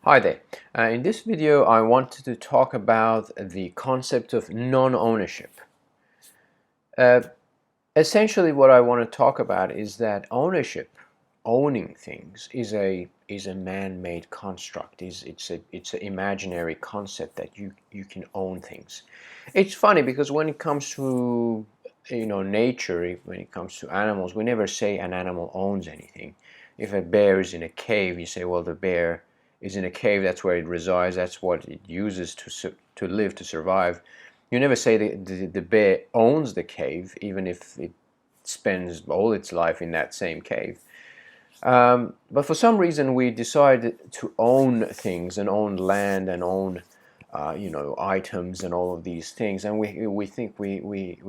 Hi there. In this video I wanted to talk about the concept of non-ownership. Uh, Essentially what I want to talk about is that owning things is a man-made construct. It's an imaginary concept that you can own things. It's funny because when it comes to nature, when it comes to animals, we never say an animal owns anything. If a bear is in a cave, you say, well, the bear is in a cave, that's where it resides, that's what it uses to live, to survive. You never say the bear owns the cave, even if it spends all its life in that same cave. But for some reason we decided to own things and own land and own items and all of these things, and we think we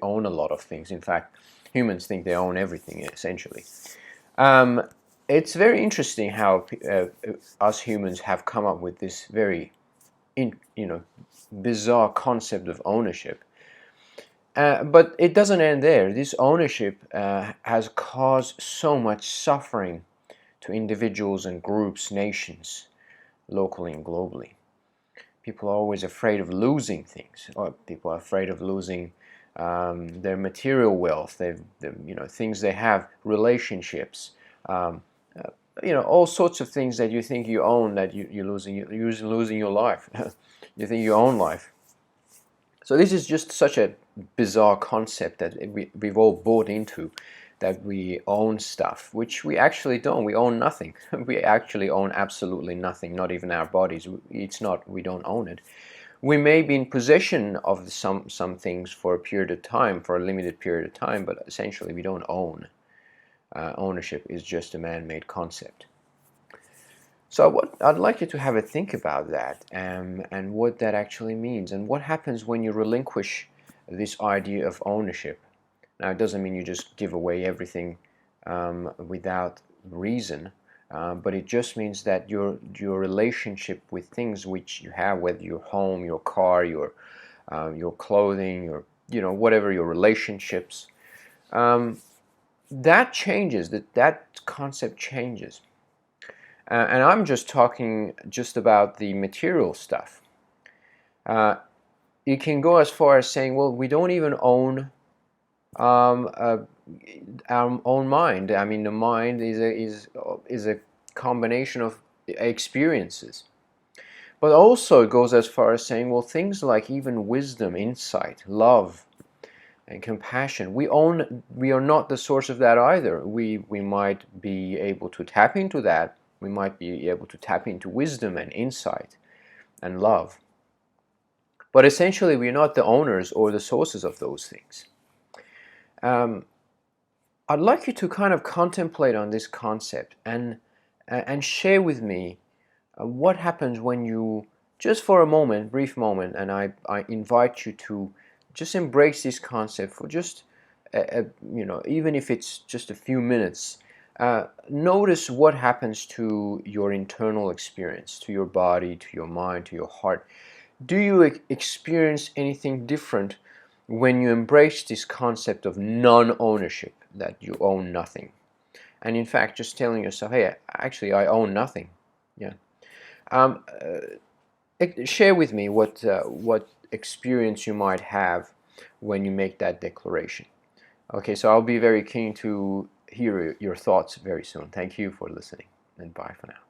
own a lot of things. In fact, humans think they own everything essentially. Um, it's very interesting how us humans have come up with this very in, you know bizarre concept of ownership. But it doesn't end there. This ownership has caused so much suffering to individuals and groups, nations, locally and globally. People are always afraid of losing things, or people are afraid of losing their material wealth, things they have, relationships, um, all sorts of things that you think you own that you're losing your life. You think you own life. So this is just such a bizarre concept that we've all bought into, that we own stuff, which we actually don't. We own nothing. We actually own absolutely nothing, not even our bodies. We don't own it. We may be in possession of some things for a period of time, for a limited period of time, but essentially we don't own. Ownership is just a man-made concept. So what I'd like you to have a think about that, and what that actually means, and what happens when you relinquish this idea of ownership. Now, it doesn't mean you just give away everything without reason, but it just means that your relationship with things which you have, whether your home, your car, your clothing, your whatever your relationships, um, that changes. That concept changes. And I'm just talking just about the material stuff. Uh, you can go as far as saying, well, we don't even own um, uh, our own mind. I mean, the mind is a combination of experiences. But also it goes as far as saying, well, things like even wisdom, insight, love, and compassion, we are not the source of that either. We might be able to tap into that. We might be able to tap into wisdom and insight and love. But essentially, we're not the owners or the sources of those things. Um, I'd like you to kind of contemplate on this concept and share with me what happens when you, just for a moment, brief moment, and I invite you to just embrace this concept for just even if it's just a few minutes. Notice what happens to your internal experience, to your body, to your mind, to your heart. Do you experience anything different when you embrace this concept of non-ownership, that you own nothing? And in fact, just telling yourself, hey, actually, I own nothing. Yeah. Um, Share with me what experience you might have when you make that declaration. Okay, so I'll be very keen to hear your thoughts very soon. Thank you for listening, and bye for now.